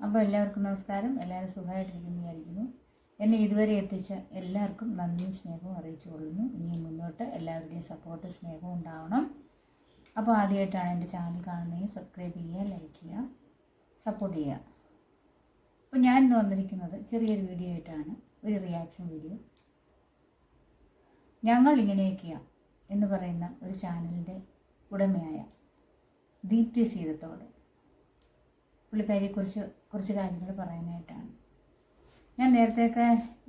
അപ്പോൾ എല്ലാവർക്കും നമസ്കാരം. എല്ലാവരും സുഖമായിട്ടിരിക്കുന്നു വിചാരിക്കുന്നു. എന്നെ ഇതുവരെ എത്തിച്ച എല്ലാവർക്കും നന്ദിയും സ്നേഹവും അറിയിച്ചു കൊള്ളുന്നു. ഇനി മുന്നോട്ട് എല്ലാവരുടെയും സപ്പോർട്ട് സ്നേഹവും ഉണ്ടാവണം. അപ്പോൾ ആദ്യമായിട്ടാണ് എൻ്റെ ചാനൽ കാണുന്നതെങ്കിൽ സബ്സ്ക്രൈബ് ചെയ്യുക, ലൈക്ക് ചെയ്യുക, സപ്പോർട്ട് ചെയ്യുക. അപ്പോൾ ഞാൻ ഇന്ന് വന്നിരിക്കുന്നത് ചെറിയൊരു വീഡിയോ ആയിട്ടാണ്, ഒരു റിയാക്ഷൻ വീഡിയോ. ഞങ്ങൾ ഇങ്ങനെയൊക്കെയാണ് എന്ന് പറയുന്ന ഒരു ചാനലിൻ്റെ ഉടമയായ ദീപ്തി സീതത്തോട് പുള്ളിക്കാരിയെക്കുറിച്ച് കുറച്ച് കാര്യങ്ങൾ പറയാനായിട്ടാണ്. ഞാൻ നേരത്തെയൊക്കെ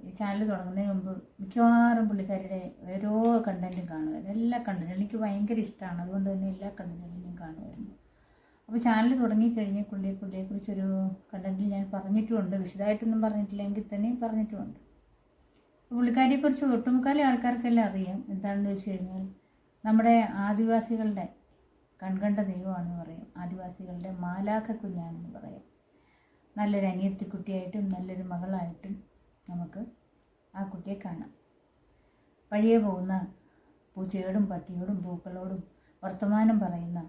ഈ ചാനൽ തുടങ്ങുന്നതിന് മുമ്പ് മിക്കവാറും പുള്ളിക്കാരിയുടെ ഓരോ കണ്ടൻറ്റും കാണുമായിരുന്നു. എല്ലാ കണ്ടൻറ്റും എനിക്ക് ഭയങ്കര ഇഷ്ടമാണ്, അതുകൊണ്ട് തന്നെ എല്ലാ കണ്ടൻറ്റും ഞാൻ കാണുമായിരുന്നു. അപ്പോൾ ചാനൽ തുടങ്ങിക്കഴിഞ്ഞ് പുള്ളിയെക്കുറിച്ചൊരു കണ്ടൻറ്റിൽ ഞാൻ പറഞ്ഞിട്ടുമുണ്ട്, വിശദമായിട്ടൊന്നും പറഞ്ഞിട്ടില്ലെങ്കിൽ തന്നെ പറഞ്ഞിട്ടുമുണ്ട്. പുള്ളിക്കാരിയെക്കുറിച്ച് ഒട്ടുമുക്കാലും ആൾക്കാർക്കെല്ലാം അറിയാം. എന്താണെന്ന് വെച്ച് കഴിഞ്ഞാൽ നമ്മുടെ ആദിവാസികളുടെ കൺകണ്ട ദൈവമാണെന്ന് പറയും, ആദിവാസികളുടെ മാലാഖ കുഞ്ഞാണെന്ന് പറയാം. നല്ലൊരു അനിയത്തിക്കുട്ടിയായിട്ടും നല്ലൊരു മകളായിട്ടും നമുക്ക് ആ കുട്ടിയെ കാണാം. വഴിയെ പോകുന്ന പൂച്ചയോടും പട്ടിയോടും പൂക്കളോടും വർത്തമാനം പറയുന്ന,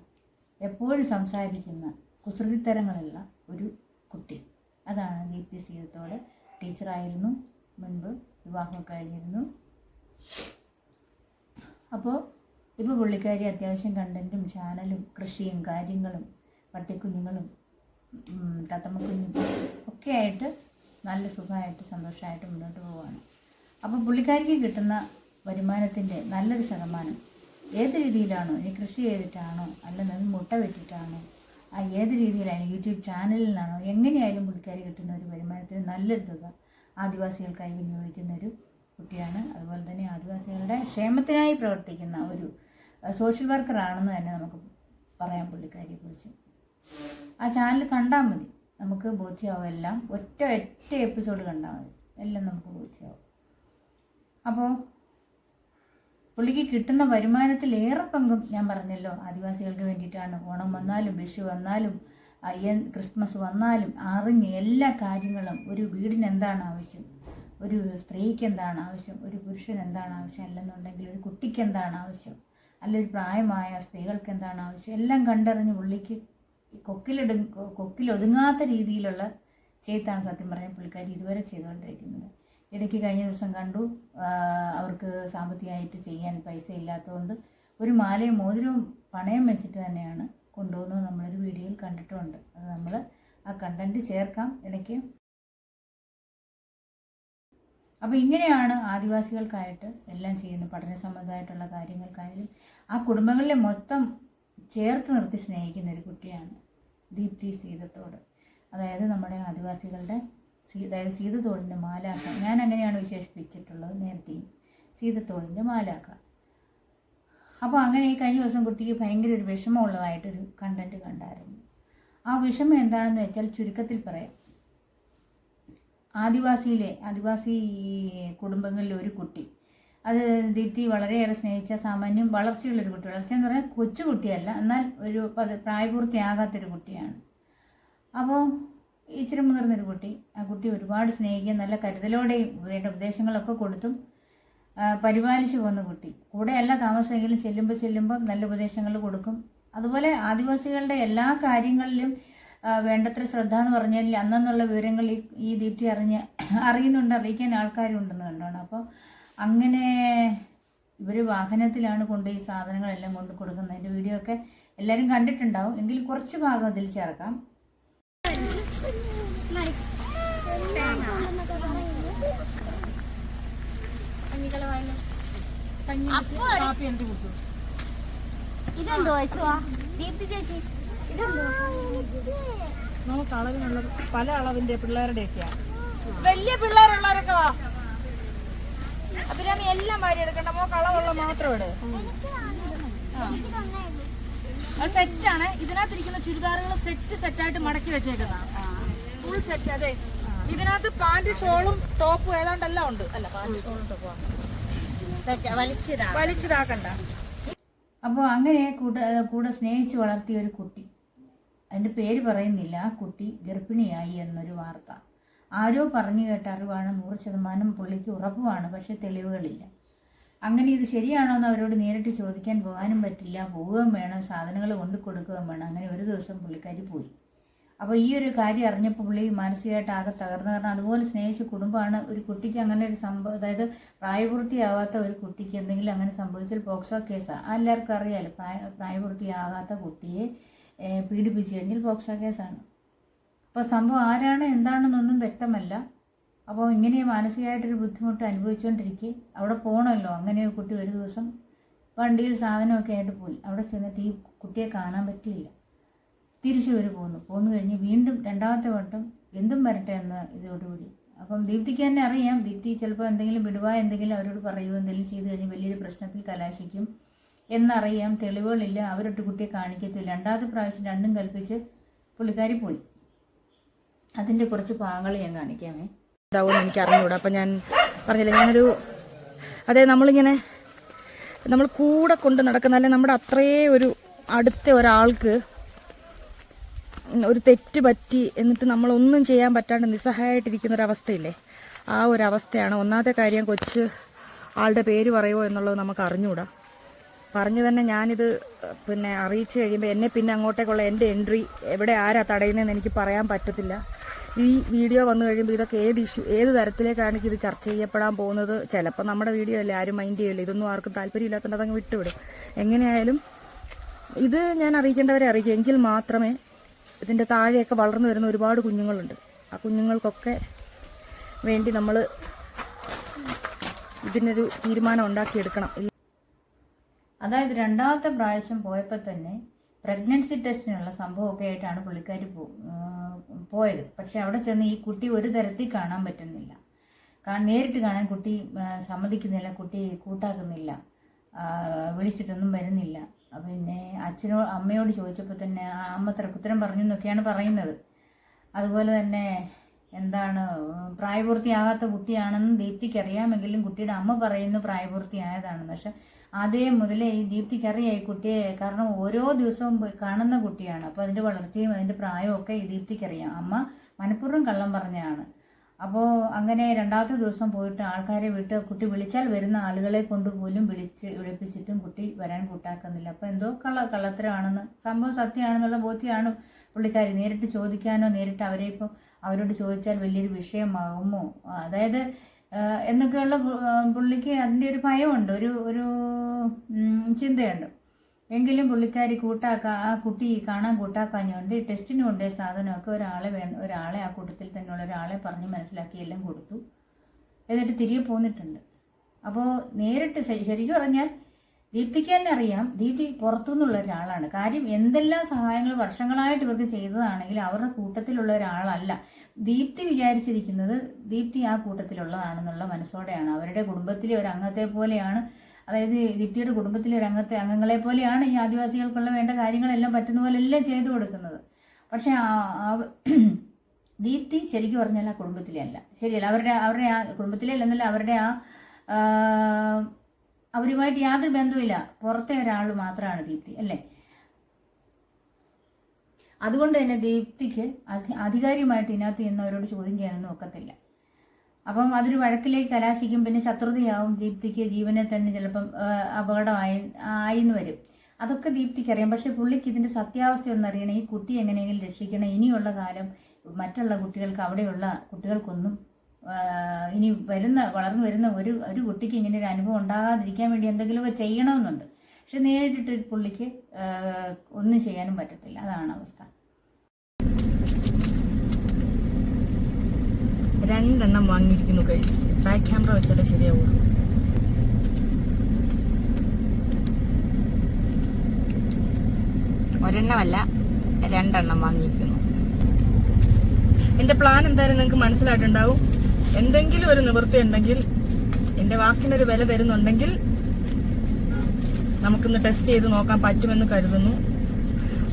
എപ്പോഴും സംസാരിക്കുന്ന കുസൃതിത്തരങ്ങളുള്ള ഒരു കുട്ടി. അതാണ് ദീപ്തി സീതത്തോട്. ടീച്ചറായിരുന്നു, മുൻപ് വിവാഹമൊക്കെ കഴിഞ്ഞിരുന്നു. അപ്പോൾ ഇപ്പോൾ പുള്ളിക്കാരി അത്യാവശ്യം കണ്ടൻറ്റും ചാനലും കൃഷിയും കാര്യങ്ങളും പട്ടിക്കുഞ്ഞുങ്ങളും തത്തമ്മക്കുഞ്ഞും ഒക്കെ ആയിട്ട് നല്ല സുഖമായിട്ട് സന്തോഷമായിട്ട് മുന്നോട്ട് പോവുകയാണ്. അപ്പോൾ പുള്ളിക്കാരിക്ക് കിട്ടുന്ന വരുമാനത്തിൻ്റെ നല്ലൊരു ശതമാനം ഏത് രീതിയിലാണോ, ഇനി കൃഷി ചെയ്തിട്ടാണോ അല്ലെന്നത് മുട്ട വെച്ചിട്ടാണോ, ഏത് രീതിയിലായാലും യൂട്യൂബ് ചാനലിൽ നിന്നാണോ, എങ്ങനെയായാലും പുള്ളിക്കാരി കിട്ടുന്ന ഒരു വരുമാനത്തിന് നല്ലൊരു തുക ആദിവാസികൾക്കായി വിനിയോഗിക്കുന്ന ഒരു കുട്ടിയാണ്. അതുപോലെ തന്നെ ആദിവാസികളുടെ ക്ഷേമത്തിനായി പ്രവർത്തിക്കുന്ന ഒരു സോഷ്യൽ വർക്കറാണെന്ന് തന്നെ നമുക്ക് പറയാം പുള്ളിക്കാരിയെക്കുറിച്ച്. ആ ചാനൽ കണ്ടാൽ മതി, നമുക്ക് ബോധ്യമാവും. എല്ലാം ഒറ്റ എപ്പിസോഡ് കണ്ടാൽ മതി, എല്ലാം നമുക്ക് ബോധ്യമാവും. അപ്പോൾ പുള്ളിക്ക് കിട്ടുന്ന വരുമാനത്തിൽ ഏറെ പങ്കും ഞാൻ പറഞ്ഞല്ലോ ആദിവാസികൾക്ക് വേണ്ടിയിട്ടാണ്. ഓണം വന്നാലും വിഷു വന്നാലും ക്രിസ്മസ് വന്നാലും അറിഞ്ഞ് എല്ലാ കാര്യങ്ങളും, ഒരു വീടിന് എന്താണ് ആവശ്യം, ഒരു സ്ത്രീക്ക് എന്താണ് ആവശ്യം, ഒരു പുരുഷന് എന്താണ് ആവശ്യം, അല്ലെന്നുണ്ടെങ്കിൽ ഒരു കുട്ടിക്ക് എന്താണ് ആവശ്യം, അല്ലെങ്കിൽ പ്രായമായ സ്ത്രീകൾക്ക് എന്താണ് ആവശ്യം, എല്ലാം കണ്ടറിഞ്ഞ് പുള്ളിക്ക് കൊക്കിലൊതുങ്ങാത്ത രീതിയിലുള്ള ചെയ്ത്താണ് സത്യം പറഞ്ഞാൽ പുള്ളിക്കാരി ഇതുവരെ ചെയ്തുകൊണ്ടിരിക്കുന്നത്. ഇടയ്ക്ക് കഴിഞ്ഞ ദിവസം കണ്ടു, അവർക്ക് സാമ്പത്തികമായിട്ട് ചെയ്യാൻ പൈസ ഇല്ലാത്തതുകൊണ്ട് ഒരു മാലയും മോതിരവും പണയം വെച്ചിട്ട് തന്നെയാണ് കൊണ്ടുപോകുന്നത്. നമ്മളൊരു വീഡിയോയിൽ കണ്ടിട്ടുമുണ്ട്. അത് നമ്മൾ ആ കണ്ടൻറ്റ് ചേർക്കാം ഇടയ്ക്ക്. അപ്പോൾ ഇങ്ങനെയാണ് ആദിവാസികൾക്കായിട്ട് എല്ലാം ചെയ്യുന്നത്. പഠന സംബന്ധമായിട്ടുള്ള കാര്യങ്ങൾക്കായാലും ആ കുടുംബങ്ങളിലെ മൊത്തം ചേർത്ത് നിർത്തി സ്നേഹിക്കുന്ന ഒരു കുട്ടിയാണ് ദീപ്തി സീതത്തോട്. അതായത് നമ്മുടെ ആദിവാസികളുടെ അതായത് സീതത്തോടിൻ്റെ മാലാഖ, ഞാൻ അങ്ങനെയാണ് വിശേഷിപ്പിച്ചിട്ടുള്ളത് നേരത്തെയും, സീതത്തോടിൻ്റെ മാലാഖ. അപ്പോൾ അങ്ങനെ ഈ കഴിഞ്ഞ ദിവസം കുട്ടിക്ക് ഭയങ്കര ഒരു വിഷമമുള്ളതായിട്ടൊരു കണ്ടൻറ്റ് കണ്ടായിരുന്നു. ആ വിഷമം എന്താണെന്ന് വെച്ചാൽ ചുരുക്കത്തിൽ പറയാം. ആദിവാസി കുടുംബങ്ങളിലെ ഒരു കുട്ടി, അത് ദീപ്തി വളരെയേറെ സ്നേഹിച്ച സാമാന്യം വളർച്ചയുള്ളൊരു കുട്ടി. വളർച്ച എന്ന് പറഞ്ഞാൽ കൊച്ചു കുട്ടിയല്ല, എന്നാൽ ഒരു പ്രായപൂർത്തിയാകാത്തൊരു കുട്ടിയാണ്. അപ്പോൾ ഇച്ചിരി മുതിർന്നൊരു കുട്ടി. ആ കുട്ടി ഒരുപാട് സ്നേഹിക്കുക, നല്ല കരുതലോടെയും വേണ്ട ഉപദേശങ്ങളൊക്കെ കൊടുത്തും പരിപാലിച്ചു പോകുന്ന കുട്ടി. കൂടെയല്ല താമസമെങ്കിലും ചെല്ലുമ്പോൾ നല്ല ഉപദേശങ്ങൾ കൊടുക്കും. അതുപോലെ ആദിവാസികളുടെ എല്ലാ കാര്യങ്ങളിലും വേണ്ടത്ര ശ്രദ്ധ എന്ന് പറഞ്ഞാൽ അന്നുള്ള വിവരങ്ങൾ ഈ ദീപ്തി അറിയുന്നുണ്ട്, അറിയിക്കാൻ ആൾക്കാരുണ്ടെന്ന് കണ്ടാണ്. അപ്പോൾ അങ്ങനെ ഇവർ വാഹനത്തിലാണ് കൊണ്ട് ഈ സാധനങ്ങളെല്ലാം കൊണ്ട് കൊടുക്കുന്നത്. അതിൻ്റെ വീഡിയോ ഒക്കെ എല്ലാവരും കണ്ടിട്ടുണ്ടാവും, എങ്കിലും കുറച്ച് ഭാഗം അതിൽ ചേർക്കാം. ഇതെന്തോ ദീപ്തി ചേച്ചി, നമുക്ക് അളവിനുള്ള പല അളവിന്റെ പിള്ളേരുടെയൊക്കെയാണ്. വലിയ പിള്ളേരുള്ളവരൊക്കെ വാ. അഭിരാമി എല്ലാം വാരി എടുക്കണ്ട, നമുക്ക് അളവുള്ള മാത്രം ഇട്. അത് സെറ്റാണ്. ഇതിനകത്തിരിക്കുന്ന ചുരിദാറുകൾ സെറ്റായിട്ട് മടക്കി വെച്ചേക്കുന്ന ഫുൾ സെറ്റ്. അതെ, ഇതിനകത്ത് പാന്റ് ഷോളും ടോപ്പും ഏതാണ്ടെല്ലാം ഉണ്ട്. അല്ല, പാന്റ് ഷോളും ടോപ്പും വലിച്ചിതാക്കണ്ട. അപ്പോൾ അങ്ങനെ കൂടെ സ്നേഹിച്ച് വളർത്തിയ ഒരു കുട്ടി, അതിൻ്റെ പേര് പറയുന്നില്ല, ആ കുട്ടി ഗർഭിണിയായി എന്നൊരു വാർത്ത ആരോ പറഞ്ഞു കേട്ട അറിവാണ്. 100% പുള്ളിക്ക് ഉറപ്പുമാണ്, പക്ഷേ തെളിവുകളില്ല. അങ്ങനെ ഇത് ശരിയാണോ എന്ന് അവരോട് നേരിട്ട് ചോദിക്കാൻ പോകാനും പറ്റില്ല. പോവുകയും വേണം, സാധനങ്ങൾ കൊണ്ട് കൊടുക്കുകയും വേണം. അങ്ങനെ ഒരു ദിവസം പുള്ളിക്കാരി പോയി. അപ്പോൾ ഈ ഒരു കാര്യം അറിഞ്ഞപ്പോൾ പുള്ളി മാനസികമായിട്ട് ആകെ തകർന്നു. കാരണം അതുപോലെ സ്നേഹിച്ച കുടുംബമാണ്. ഒരു കുട്ടിക്ക് അങ്ങനെ ഒരു സംഭവം, അതായത് പ്രായപൂർത്തിയാവാത്ത ഒരു കുട്ടിക്ക് എന്തെങ്കിലും അങ്ങനെ സംഭവിച്ചാൽ പോക്സോ കേസാണ്. എല്ലാവർക്കും അറിയാമല്ലോ, പ്രായപൂർത്തിയാകാത്ത കുട്ടിയെ പീഡിപ്പിച്ചു കഴിഞ്ഞാൽ പോക്സോ കേസാണ്. അപ്പോൾ സംഭവം ആരാണ് എന്താണെന്നൊന്നും വ്യക്തമല്ല. അപ്പോൾ ഇങ്ങനെ മാനസികമായിട്ടൊരു ബുദ്ധിമുട്ട് അനുഭവിച്ചുകൊണ്ടിരിക്കുക അവിടെ പോകണമല്ലോ. അങ്ങനെ കുട്ടി ഒരു ദിവസം വണ്ടിയിൽ സാധനമൊക്കെ ആയിട്ട് പോയി. അവിടെ ചെന്നിട്ട് ഈ കുട്ടിയെ കാണാൻ പറ്റിയില്ല. തിരിച്ചു പോന്നു കഴിഞ്ഞ് വീണ്ടും രണ്ടാമത്തെ വട്ടം എന്തും വരട്ടെ എന്ന് ഇതോടുകൂടി. അപ്പം ദീപ്തിക്ക് തന്നെ അറിയാം, ദീപ്തി ചിലപ്പോൾ എന്തെങ്കിലും വിടുവാ എന്തെങ്കിലും അവരോട് പറയുമോ, എന്തെങ്കിലും ചെയ്ത് കഴിഞ്ഞ് വലിയൊരു പ്രശ്നത്തിൽ കലാശിക്കും എന്നറിയാം. തെളിവുകളില്ല, അവരൊട്ട് കുട്ടിയെ കാണിക്കത്തില്ല. രണ്ടാമത്തെ പ്രാവശ്യം രണ്ടും കൽപ്പിച്ച് പുള്ളിക്കാരി പോയി. അതിൻ്റെ കുറച്ച് പാങ്ങൾ ഞാൻ കാണിക്കാമേ. ഇതാവും എനിക്ക് അറിഞ്ഞുകൂടാ. അപ്പം ഞാൻ പറഞ്ഞില്ല, ഞാനൊരു നമ്മൾ കൂടെ കൊണ്ട് നടക്കുന്ന, അല്ലെ നമ്മുടെ അത്രയേ ഒരു അടുത്ത ഒരാൾക്ക് ഒരു തെറ്റ് പറ്റി എന്നിട്ട് നമ്മളൊന്നും ചെയ്യാൻ പറ്റാണ്ട് നിസ്സഹായമായിട്ടിരിക്കുന്ന ഒരവസ്ഥയില്ലേ, ആ ഒരവസ്ഥയാണ്. ഒന്നാമത്തെ കാര്യം, കൊച്ച് ആളുടെ പേര് പറയുമോ എന്നുള്ളത് നമുക്ക് അറിഞ്ഞുകൂടാ. പറഞ്ഞു തന്നെ ഞാനിത് അറിയിച്ചു കഴിയുമ്പോൾ എന്നെ പിന്നെ അങ്ങോട്ടേക്കുള്ള എൻ്റെ എൻട്രി എവിടെ ആരാ തടയുന്നതെന്ന് എനിക്ക് പറയാൻ പറ്റത്തില്ല. ഈ വീഡിയോ വന്നു കഴിയുമ്പോൾ ഇതൊക്കെ ഏത് തരത്തിലേക്കാണ് ഇത് ചർച്ച ചെയ്യപ്പെടാൻ പോകുന്നത്. ചിലപ്പോൾ നമ്മുടെ വീഡിയോ അല്ലേ, ആരും മൈൻഡ് ചെയ്യില്ല, ഇതൊന്നും ആർക്കും താല്പര്യമില്ലാത്തതുകൊണ്ട് അതങ്ങ് വിട്ടുവിടും. എങ്ങനെയായാലും ഇത് ഞാൻ അറിയിക്കേണ്ടവരെ അറിയിക്കും. എങ്കിൽ മാത്രമേ ഇതിൻ്റെ താഴെയൊക്കെ വളർന്നു വരുന്ന ഒരുപാട് കുഞ്ഞുങ്ങളുണ്ട്. ആ കുഞ്ഞുങ്ങൾക്കൊക്കെ വേണ്ടി നമ്മൾ ഇതിനൊരു തീരുമാനം ഉണ്ടാക്കിയെടുക്കണം. അതായത് രണ്ടാമത്തെ പ്രാവശ്യം പോയപ്പോൾ തന്നെ പ്രഗ്നൻസി ടെസ്റ്റിനുള്ള സംഭവമൊക്കെ ആയിട്ടാണ് പുള്ളിക്കാരി പോയത്. പക്ഷെ അവിടെ ചെന്ന് ഈ കുട്ടി ഒരു തരത്തിൽ കാണാൻ പറ്റുന്നില്ല. നേരിട്ട് കാണാൻ കുട്ടി സമ്മതിക്കുന്നില്ല, കുട്ടി കൂട്ടാക്കുന്നില്ല, വിളിച്ചിട്ടൊന്നും വരുന്നില്ല. പിന്നെ അമ്മയോട് ചോദിച്ചപ്പോൾ തന്നെ അമ്മ തർക്കുത്തരം പറഞ്ഞു എന്നൊക്കെയാണ് പറയുന്നത്. അതുപോലെ തന്നെ എന്താണ്, പ്രായപൂർത്തിയാകാത്ത കുട്ടിയാണെന്ന് ദീപ്തിക്ക് അറിയാമെങ്കിലും കുട്ടിയുടെ അമ്മ പറയുന്നു പ്രായപൂർത്തിയായതാണെന്ന്. പക്ഷെ അതേ മുതലേ ഈ ദീപ്തിക്ക് അറിയാം ഈ കുട്ടിയെ, കാരണം ഓരോ ദിവസവും കാണുന്ന കുട്ടിയാണ്. അപ്പോൾ അതിൻ്റെ വളർച്ചയും അതിൻ്റെ പ്രായവും ഒക്കെ ഈ ദീപ്തിക്ക് അറിയാം. അമ്മ മനഃപൂർവ്വം കള്ളം പറഞ്ഞതാണ്. അപ്പോൾ അങ്ങനെ രണ്ടാമത്തെ ദിവസം പോയിട്ട് ആൾക്കാരെ വിട്ട് കുട്ടി വിളിച്ചാൽ വരുന്ന ആളുകളെ കൊണ്ടുപോലും വിളിപ്പിച്ചിട്ടും കുട്ടി വരാൻ കൂട്ടാക്കുന്നില്ല. അപ്പോൾ എന്തോ കള്ളത്തരമാണെന്ന്, സംഭവം സത്യമാണെന്നുള്ള ബോധ്യമാണ് പുള്ളിക്കാരി. നേരിട്ട് ചോദിക്കാനോ നേരിട്ട് അവരോട് ചോദിച്ചാൽ വലിയൊരു വിഷയമാകുമോ, അതായത് എന്നൊക്കെയുള്ള പുള്ളിക്ക് അതിൻ്റെ ഒരു ഭയമുണ്ട്, ഒരു ചിന്തയുണ്ട്. എങ്കിലും പുള്ളിക്കാരി ആ കുട്ടി കാണാൻ കൂട്ടാക്കാഞ്ഞുകൊണ്ട് ടെസ്റ്റിന് കൊണ്ടേ സാധനമൊക്കെ ഒരാളെ ആ കൂട്ടത്തിൽ തന്നെയുള്ള ഒരാളെ പറഞ്ഞ് മനസ്സിലാക്കി എല്ലാം കൊടുത്തു. എന്നിട്ട് തിരികെ പോന്നിട്ടുണ്ട്. അപ്പോൾ നേരിട്ട് ശരിക്കും പറഞ്ഞാൽ ദീപ്തിക്ക് തന്നെ അറിയാം ദീപ്തി പുറത്തുനിന്നുള്ള ഒരാളാണ്. കാര്യം എന്തെല്ലാം സഹായങ്ങൾ വർഷങ്ങളായിട്ട് ഇവർക്ക് ചെയ്തതാണെങ്കിൽ അവരുടെ കൂട്ടത്തിലുള്ള ഒരാളല്ല. ദീപ്തി വിചാരിച്ചിരിക്കുന്നത് ദീപ്തി ആ കൂട്ടത്തിലുള്ളതാണെന്നുള്ള മനസ്സോടെയാണ്. അവരുടെ കുടുംബത്തിലെ ഒരു അംഗത്തെ പോലെയാണ്, അതായത് ദീപ്തിയുടെ കുടുംബത്തിലെ ഒരു അംഗങ്ങളെ പോലെയാണ് ഈ ആദിവാസികൾക്കുള്ള വേണ്ട കാര്യങ്ങളെല്ലാം പറ്റുന്ന പോലെ എല്ലാം ചെയ്തു കൊടുക്കുന്നത്. പക്ഷെ ദീപ്തി ശരിക്കും പറഞ്ഞാൽ ആ കുടുംബത്തിലെ അല്ല, ശരിയല്ല, അവരുടെ ആ കുടുംബത്തിലെ അല്ലെന്നല്ല, അവരുടെ അവരുമായിട്ട് യാതൊരു ബന്ധവുമില്ല. പുറത്തെ ഒരാൾ മാത്രമാണ് ദീപ്തി, അല്ലേ? അതുകൊണ്ട് തന്നെ ദീപ്തിക്ക് ആധികാരികമായിട്ട് ഇതിനകത്ത് എന്നവരോട് ചോദ്യം ചെയ്യാനൊന്നും ഒക്കത്തില്ല. അപ്പം അതൊരു വഴക്കിലേക്ക് കലാശിക്കും. പിന്നെ ശത്രുതയാവും. ദീപ്തിക്ക് ജീവനെ തന്നെ ചിലപ്പം അപകടമായിന്ന് വരും. അതൊക്കെ ദീപ്തിക്ക് അറിയാം. പക്ഷെ പുള്ളിക്ക് ഇതിൻ്റെ സത്യാവസ്ഥ ഒന്നറിയണം. ഈ കുട്ടി എങ്ങനെയെങ്കിലും രക്ഷിക്കണം. ഇനിയുള്ള കാലം മറ്റുള്ള കുട്ടികൾക്ക്, അവിടെയുള്ള കുട്ടികൾക്കൊന്നും ഇനി വളർന്നു വരുന്ന ഒരു കുട്ടിക്ക് ഇങ്ങനെ ഒരു അനുഭവം ഉണ്ടാകാതിരിക്കാൻ വേണ്ടി എന്തെങ്കിലുമൊക്കെ ചെയ്യണമെന്നുണ്ട്. പക്ഷെ നേരിട്ടിട്ട് പുള്ളിക്ക് ഒന്നും ചെയ്യാനും പറ്റത്തില്ല. അതാണ് അവസ്ഥ. 2 എണ്ണം വാങ്ങിയിരിക്കുന്നു ഗൈസ്. ബാക്ക് ക്യാമറ വെച്ചാലേ ശരിയാവുള്ളൂ. ഒരെണ്ണമല്ല, 2 എണ്ണം വാങ്ങിയിരിക്കുന്നു. എൻ്റെ പ്ലാൻ എന്തായാലും നിങ്ങൾക്ക് മനസ്സിലായിട്ടുണ്ടാവും. എന്തെങ്കിലും ഒരു നിവൃത്തി ഉണ്ടെങ്കിൽ, എൻ്റെ വാക്കിനൊരു വില തരുന്നുണ്ടെങ്കിൽ നമുക്കിന്ന് ടെസ്റ്റ് ചെയ്ത് നോക്കാൻ പറ്റുമെന്ന് കരുതുന്നു.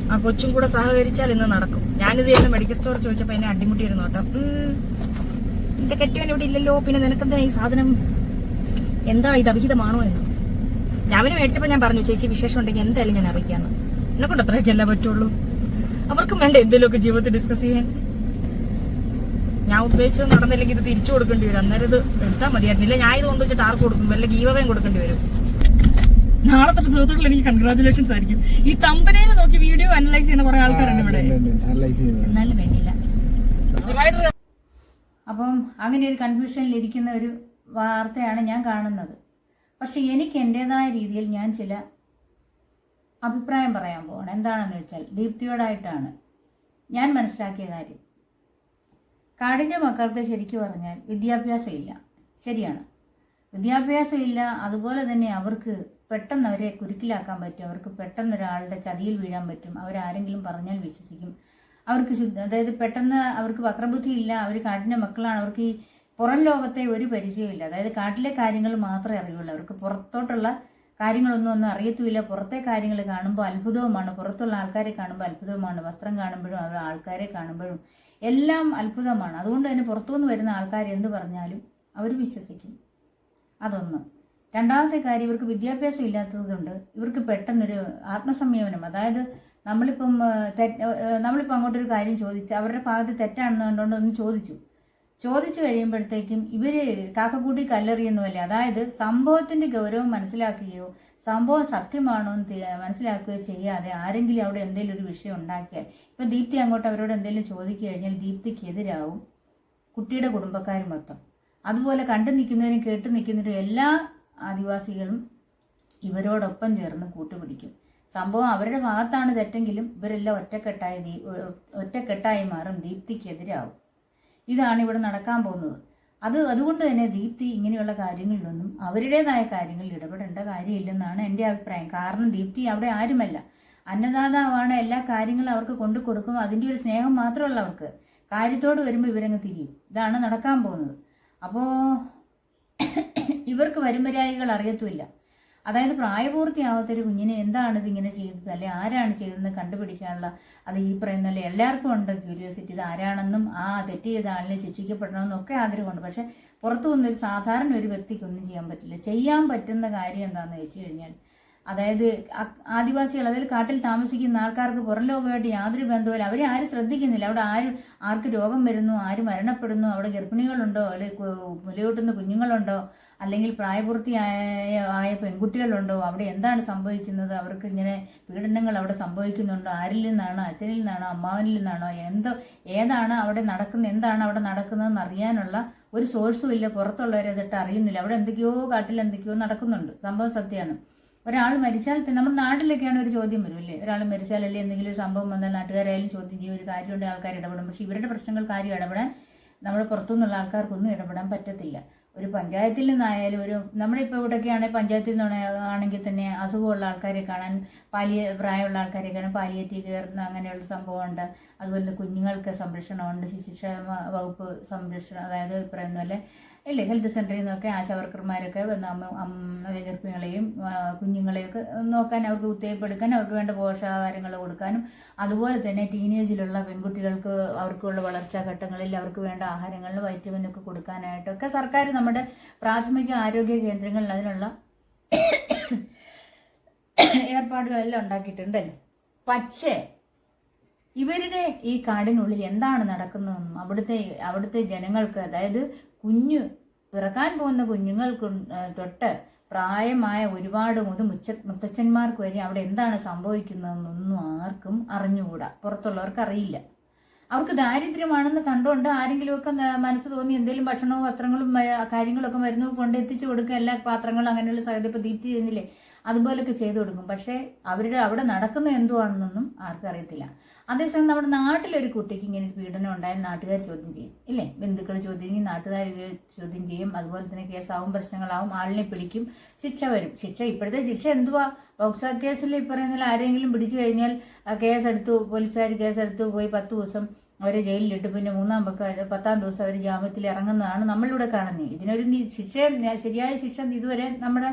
ആ കൊച്ചും കൂടെ സഹകരിച്ചാൽ ഇന്ന് നടക്കും. ഞാനിത് ചെയ്യുന്ന മെഡിക്കൽ സ്റ്റോർ ചോദിച്ചപ്പോൾ എന്നെ അടിമുട്ടിയിരുന്നു കേട്ടോ. എന്റെ കെട്ടിയവൻ ഇവിടെ ഇല്ലല്ലോ, പിന്നെ നിനക്കെന്താ ഈ സാധനം, എന്താ ഇത് അവിഹിതമാണോ എന്ന്. ഞാൻ മേടിച്ചപ്പോൾ ഞാൻ പറഞ്ഞു, ചേച്ചി വിശേഷം ഉണ്ടെങ്കിൽ എന്തായാലും ഞാൻ അറിയിക്കാന്ന്. എന്നെ കൊണ്ട് അത്രയൊക്കെ അല്ല പറ്റുള്ളൂ. അവർക്കും വേണ്ട എന്തെങ്കിലുമൊക്കെ ജീവിതത്തിൽ ഡിസ്കസ് ചെയ്യാൻ. ഞാൻ ഉദ്ദേശിച്ചത് നടന്നില്ലെങ്കിൽ ഇത് തിരിച്ചു കൊടുക്കേണ്ടി വരും. അന്നേരം ഇത് എടുത്താൽ മതിയായിരുന്നില്ല. ഞാൻ ഇത് കൊണ്ടുവച്ചിട്ട് ആർക്ക് കൊടുക്കും? വല്ല ഗീവവേം കൊടുക്കേണ്ടി വരും. നാളെ തൊട്ട് സുഹൃത്തുക്കൾ എനിക്ക് കൺഗ്രാചുലേഷൻസ് ആയിരിക്കും. ഈ തമ്പനയിൽ നോക്കി വീഡിയോ അനലൈസ് ചെയ്യുന്ന കുറെ ആൾക്കാരുണ്ട് ഇവിടെ. എന്നാലും വേണ്ടില്ല. അപ്പം അങ്ങനെ ഒരു കൺഫ്യൂഷനിൽ ഇരിക്കുന്ന ഒരു വാർത്തയാണ് ഞാൻ കാണുന്നത്. പക്ഷെ എനിക്ക് എൻ്റെതായ രീതിയിൽ ഞാൻ ചില അഭിപ്രായം പറയാൻ പോകണം. എന്താണെന്ന് വെച്ചാൽ ദീപ്തിയോടായിട്ടാണ് ഞാൻ മനസ്സിലാക്കിയ കാര്യം. കാടിൻ്റെ മക്കൾക്ക് ശരിക്കും പറഞ്ഞാൽ വിദ്യാഭ്യാസം ഇല്ല. ശരിയാണ്, വിദ്യാഭ്യാസം ഇല്ല. അതുപോലെ തന്നെ അവർക്ക് പെട്ടെന്ന് അവരെ കുരുക്കിലാക്കാൻ പറ്റും. അവർക്ക് പെട്ടെന്ന് ഒരാളുടെ ചതിയിൽ വീഴാൻ പറ്റും. അവരാരെങ്കിലും പറഞ്ഞാൽ വിശ്വസിക്കും. അവർക്ക് അതായത് പെട്ടെന്ന് അവർക്ക് വക്രബുദ്ധി ഇല്ല. അവർ കാട്ടിൻ്റെ മക്കളാണ്. അവർക്ക് ഈ പുറം ലോകത്തെ ഒരു പരിചയമില്ല. അതായത് കാട്ടിലെ കാര്യങ്ങൾ മാത്രമേ അറിയുള്ളൂ. അവർക്ക് പുറത്തോട്ടുള്ള കാര്യങ്ങളൊന്നും അറിയത്തുമില്ല. പുറത്തെ കാര്യങ്ങൾ കാണുമ്പോൾ അത്ഭുതവുമാണ്. പുറത്തുള്ള ആൾക്കാരെ കാണുമ്പോൾ അത്ഭുതവുമാണ്. വസ്ത്രം കാണുമ്പോഴും അവർ ആൾക്കാരെ കാണുമ്പോഴും എല്ലാം അത്ഭുതമാണ്. അതുകൊണ്ട് തന്നെ പുറത്തുനിന്ന് വരുന്ന ആൾക്കാർ എന്ത് പറഞ്ഞാലും അവർ വിശ്വസിക്കും. അതൊന്ന്. രണ്ടാമത്തെ കാര്യം, ഇവർക്ക് വിദ്യാഭ്യാസം ഇല്ലാത്തതുകൊണ്ട് ഇവർക്ക് പെട്ടെന്നൊരു ആത്മസംയമനം, അതായത് നമ്മളിപ്പം അങ്ങോട്ടൊരു കാര്യം ചോദിച്ച് അവരുടെ ഭാഗത്ത് തെറ്റാണെന്ന് കണ്ടുകൊണ്ട് ഒന്ന് ചോദിച്ചു കഴിയുമ്പോഴത്തേക്കും ഇവര് കാക്കക്കൂട്ടി കല്ലെറിയുന്നുമല്ലേ. അതായത് സംഭവത്തിന്റെ ഗൗരവം മനസ്സിലാക്കുകയോ സംഭവം സത്യമാണോ എന്ന് മനസ്സിലാക്കുകയോ ചെയ്യാതെ ആരെങ്കിലും അവിടെ എന്തെങ്കിലും ഒരു വിഷയം ഉണ്ടാക്കിയാൽ, ഇപ്പം ദീപ്തി അങ്ങോട്ട് അവരോട് എന്തെങ്കിലും ചോദിച്ചു കഴിഞ്ഞാൽ ദീപ്തിക്ക് എതിരാവും കുട്ടിയുടെ കുടുംബക്കാർ മൊത്തം. അതുപോലെ കണ്ടു നിൽക്കുന്നവരും കേട്ടു നിൽക്കുന്നവരും എല്ലാ ആദിവാസികളും ഇവരോടൊപ്പം ചേർന്ന് കൂട്ടുപിടിക്കും. സംഭവം അവരുടെ ഭാഗത്താണ് തെറ്റെങ്കിലും ഇവരെല്ലാം ഒറ്റക്കെട്ടായി മാറും, ദീപ്തിക്കെതിരാവും. ഇതാണ് ഇവിടെ നടക്കാൻ പോകുന്നത്. അതുകൊണ്ട് തന്നെ ദീപ്തി ഇങ്ങനെയുള്ള കാര്യങ്ങളിലൊന്നും അവരുടേതായ കാര്യങ്ങളിൽ ഇടപെടേണ്ട കാര്യമില്ലെന്നാണ് എൻ്റെ അഭിപ്രായം. കാരണം ദീപ്തി അവിടെ ആരുമല്ല, അന്നദാതാവാണ്. എല്ലാ കാര്യങ്ങളും അവർക്ക് കൊണ്ടു കൊടുക്കും. അതിൻ്റെ ഒരു സ്നേഹം മാത്രമല്ല അവർക്ക്. കാര്യത്തോട് വരുമ്പോൾ ഇവരങ്ങ് തിരിയും. ഇതാണ് നടക്കാൻ പോകുന്നത്. അപ്പോൾ ഇവർക്ക് വരുംവരായികൾ അറിയത്തുമില്ല. അതായത് പ്രായപൂർത്തിയാവാത്തൊരു കുഞ്ഞിനെ എന്താണ് ഇതിങ്ങനെ ചെയ്തത്, അല്ലെ ആരാണ് ചെയ്തതെന്ന് കണ്ടുപിടിക്കാനുള്ള അത് ഈ പറയുന്നല്ലേ എല്ലാവർക്കും ഉണ്ട് ക്യൂരിയോസിറ്റി. ഇത് ആരാണെന്നും ആ തെറ്റ് ചെയ്ത ആളിനെ ശിക്ഷിക്കപ്പെടണമെന്നൊക്കെ ആഗ്രഹമുണ്ട്. പക്ഷെ പുറത്തു വന്നൊരു സാധാരണ ഒരു വ്യക്തിക്കൊന്നും ചെയ്യാൻ പറ്റില്ല. ചെയ്യാൻ പറ്റുന്ന കാര്യം എന്താണെന്ന് വെച്ച് കഴിഞ്ഞാൽ, അതായത് ആദിവാസികൾ, അതായത് കാട്ടിൽ താമസിക്കുന്ന ആൾക്കാർക്ക് പുറം ലോകമായിട്ട് യാതൊരു ബന്ധവുമില്ല. അവരെ ആരും ശ്രദ്ധിക്കുന്നില്ല. അവിടെ ആർക്ക് രോഗം വരുന്നു, ആര് മരണപ്പെടുന്നു, അവിടെ ഗർഭിണികളുണ്ടോ, അല്ലെങ്കിൽ മുലയൂട്ടുന്ന കുഞ്ഞുങ്ങളുണ്ടോ, അല്ലെങ്കിൽ പ്രായപൂർത്തിയായ പെൺകുട്ടികളുണ്ടോ, അവിടെ എന്താണ് സംഭവിക്കുന്നത്, അവർക്ക് ഇങ്ങനെ പീഡനങ്ങൾ അവിടെ സംഭവിക്കുന്നുണ്ടോ, ആരിൽ നിന്നാണോ, അച്ഛനിൽ നിന്നാണോ, അമ്മാവനിൽ നിന്നാണോ, ഏതാണ് അവിടെ നടക്കുന്നത്, എന്താണ് അവിടെ നടക്കുന്നതെന്ന് അറിയാനുള്ള ഒരു സോഴ്സും ഇല്ല. പുറത്തുള്ളവരെ അതിട്ട് അറിയുന്നില്ല. അവിടെ എന്തൊക്കെയോ കാട്ടിൽ എന്തൊക്കെയോ നടക്കുന്നുണ്ട്. സംഭവം സത്യമാണ്. ഒരാൾ മരിച്ചാൽ നമ്മുടെ നാട്ടിലൊക്കെയാണ് ഒരു ചോദ്യം വരും അല്ലേ, ഒരാൾ മരിച്ചാൽ അല്ലേ എന്തെങ്കിലും ഒരു സംഭവം വന്നാൽ നാട്ടുകാരായാലും ചോദ്യം ചെയ്യും, ഒരു കാര്യമുണ്ട് ആൾക്കാർ ഇടപെടും. പക്ഷെ ഇവരുടെ പ്രശ്നങ്ങൾക്ക് ആരും ഇടപെടാൻ, നമ്മുടെ പുറത്തുനിന്നുള്ള ആൾക്കാർക്കൊന്നും ഇടപെടാൻ പറ്റത്തില്ല. ഒരു പഞ്ചായത്തിൽ നിന്നായാലും നമ്മുടെ ഇപ്പോൾ ഇവിടെയൊക്കെയാണെങ്കിൽ പഞ്ചായത്തിൽ നിന്നാണെങ്കിൽ തന്നെ അസുഖമുള്ള ആൾക്കാരെ കാണാൻ, പ്രായമുള്ള ആൾക്കാരെ കാണാൻ പാലിയേറ്റീവ് കെയർ അങ്ങനെയുള്ള സംഭവമുണ്ട്. അതുപോലെ കുഞ്ഞുങ്ങൾക്ക് സംരക്ഷണമുണ്ട്, ശിശുക്ഷേമ വകുപ്പ് സംരക്ഷണം, അതായത് പറയുന്ന പോലെ ഇല്ലേ ഹെൽത്ത് സെൻ്ററിൽ നിന്നൊക്കെ ആശാവർക്കർമാരൊക്കെ അതേ ഗർഭിണികളെയും കുഞ്ഞുങ്ങളെയൊക്കെ നോക്കാൻ, അവർക്ക് കുത്തിവയ്പ്പെടുക്കാൻ, അവർക്ക് വേണ്ട പോഷകാഹാരങ്ങൾ കൊടുക്കാനും, അതുപോലെ തന്നെ ടീനേജിലുള്ള പെൺകുട്ടികൾക്ക് അവർക്കുള്ള വളർച്ചാ ഘട്ടങ്ങളിൽ അവർക്ക് വേണ്ട ആഹാരങ്ങളിൽ വൈറ്റമിനൊക്കെ കൊടുക്കാനായിട്ടൊക്കെ സർക്കാർ നമ്മുടെ പ്രാഥമിക ആരോഗ്യ കേന്ദ്രങ്ങളിൽ അതിനുള്ള ഏർപ്പാടുകളെല്ലാം ഉണ്ടാക്കിയിട്ടുണ്ടല്ലോ. പക്ഷേ ഇവരുടെ ഈ കാടിനുള്ളിൽ എന്താണ് നടക്കുന്നതെന്നും അവിടുത്തെ ജനങ്ങൾക്ക്, അതായത് പിറക്കാൻ പോകുന്ന കുഞ്ഞുങ്ങൾക്ക് തൊട്ട് പ്രായമായ ഒരുപാട് മുത്തച്ഛന്മാർക്ക് വരെ അവിടെ എന്താണ് സംഭവിക്കുന്നതെന്നൊന്നും ആർക്കും അറിഞ്ഞുകൂടാ. പുറത്തുള്ളവർക്ക് അറിയില്ല. അവർക്ക് ദാരിദ്ര്യമാണെന്ന് കണ്ടുകൊണ്ട് ആരെങ്കിലുമൊക്കെ മനസ്സ് തോന്നി എന്തെങ്കിലും ഭക്ഷണവും വസ്ത്രങ്ങളും കാര്യങ്ങളൊക്കെ മരുന്നും കൊണ്ട് എത്തിച്ചു കൊടുക്കുക, എല്ലാ പാത്രങ്ങളും അങ്ങനെയുള്ള സാധ്യത ഇപ്പോൾ ദീപ്തി ചെയ്യുന്നില്ലേ, അതുപോലൊക്കെ ചെയ്തു കൊടുക്കും. പക്ഷേ അവിടെ നടക്കുന്ന എന്തുവാണെന്നൊന്നും ആർക്കും അറിയത്തില്ല. അതേസമയം നമ്മുടെ നാട്ടിലൊരു കുട്ടിക്ക് ഇങ്ങനെ പീഡനം ഉണ്ടായാൽ നാട്ടുകാർ ചോദ്യം ചെയ്യും ഇല്ലേ, ബന്ധുക്കൾ ചോദ്യം ചെയ്യും, നാട്ടുകാർ ചോദ്യം ചെയ്യും. അതുപോലെ തന്നെ കേസാവും, പ്രശ്നങ്ങളാവും, ആളിനെ പിടിക്കും, ശിക്ഷ വരും. ഇപ്പോഴത്തെ ശിക്ഷ എന്തുവാ? പോക്സോ കേസിൽ പറയുന്ന ആരെങ്കിലും പിടിച്ചു കഴിഞ്ഞാൽ പോലീസുകാർ കേസെടുത്തു പോയി 10 ദിവസം അവരെ ജയിലിലിട്ട് പിന്നെ 10ാം ദിവസം അവർ ജാമ്യത്തിൽ ഇറങ്ങുന്നതാണ് നമ്മളിവിടെ കാണുന്നത്. ഇതിനൊരു ശരിയായ ശിക്ഷ ഇതുവരെ നമ്മുടെ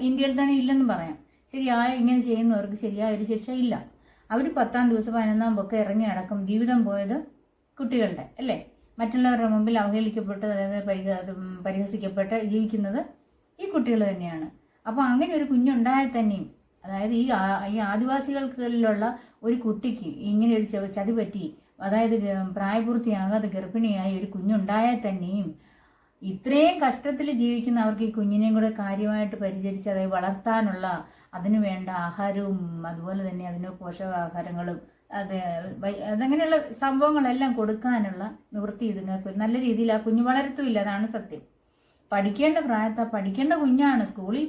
ഇന്ത്യയിൽ തന്നെ ഇല്ലെന്ന് പറയാം. ഇങ്ങനെ ചെയ്യുന്നവർക്ക് ശരിയായ ഒരു ശിക്ഷ ഇല്ല. അവർ 10ാം ദിവസം 11ാം ഒക്കെ ഇറങ്ങി അടക്കം ജീവിതം പോയത് കുട്ടികളുടെ അല്ലേ, മറ്റുള്ളവരുടെ മുമ്പിൽ അവഹേളിക്കപ്പെട്ട്, അതായത് പരിഹസിക്കപ്പെട്ട് ജീവിക്കുന്നത് ഈ കുട്ടികൾ തന്നെയാണ്. അപ്പോൾ അങ്ങനെ ഒരു കുഞ്ഞുണ്ടായാൽ തന്നെയും, അതായത് ഈ ആദിവാസികൾക്കുള്ള ഒരു കുട്ടിക്ക് ഇങ്ങനെ ഒരു ചതി പറ്റി, അതായത് പ്രായപൂർത്തിയാകാതെ ഗർഭിണിയായ ഒരു കുഞ്ഞുണ്ടായാൽ തന്നെയും ഇത്രയും കഷ്ടത്തിൽ ജീവിക്കുന്ന അവർക്ക് ഈ കുഞ്ഞിനെയും കൂടെ കാര്യമായിട്ട് പരിചരിച്ച് അതായത് വളർത്താനുള്ള അതിനു വേണ്ട ആഹാരവും അതുപോലെ തന്നെ അതിന് പോഷകാഹാരങ്ങളും അതങ്ങനെയുള്ള സംഭവങ്ങളെല്ലാം കൊടുക്കാനുള്ള നിവൃത്തി ഇതുങ്ങൾക്ക് നല്ല രീതിയിൽ ആ കുഞ്ഞ് വളരത്തുമില്ല. അതാണ് സത്യം. പഠിക്കേണ്ട പഠിക്കേണ്ട കുഞ്ഞാണ്. സ്കൂളിൽ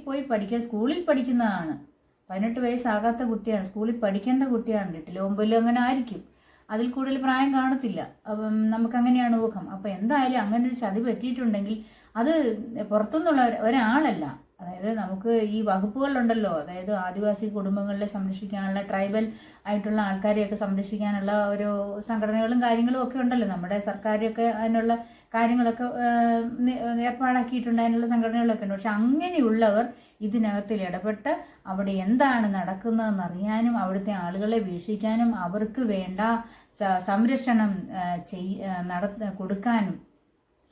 പഠിക്കുന്നതാണ്. 18 വയസ്സാകാത്ത കുട്ടിയാണ്. സ്കൂളിൽ പഠിക്കേണ്ട കുട്ടിയാണ്. 8 9 അങ്ങനെ ആയിരിക്കും. അതിൽ കൂടുതൽ പ്രായം കാണത്തില്ല. അപ്പം നമുക്കങ്ങനെയാണ് ഊഹം. അപ്പം എന്തായാലും അങ്ങനെ ഒരു ചതി പറ്റിയിട്ടുണ്ടെങ്കിൽ അത് പുറത്തുനിന്നുള്ള ഒരാളല്ല. അതായത് നമുക്ക് ഈ വകുപ്പുകളുണ്ടല്ലോ, അതായത് ആദിവാസി കുടുംബങ്ങളെ സംരക്ഷിക്കാനുള്ള ട്രൈബൽ ആയിട്ടുള്ള ആൾക്കാരെയൊക്കെ സംരക്ഷിക്കാനുള്ള ഓരോ സംഘടനകളും കാര്യങ്ങളും ഒക്കെ ഉണ്ടല്ലോ. നമ്മുടെ സർക്കാരൊക്കെ അതിനുള്ള കാര്യങ്ങളൊക്കെ ഏർപ്പാടാക്കിയിട്ടുണ്ട്. അതിനുള്ള സംഘടനകളൊക്കെ ഉണ്ട്. പക്ഷെ അങ്ങനെയുള്ളവർ ഇതിനകത്തിൽ ഇടപെട്ട് അവിടെ എന്താണ് നടക്കുന്നതെന്ന് അറിയാനും അവിടുത്തെ ആളുകളെ വീക്ഷിക്കാനും അവർക്ക് വേണ്ട സംരക്ഷണം കൊടുക്കാനും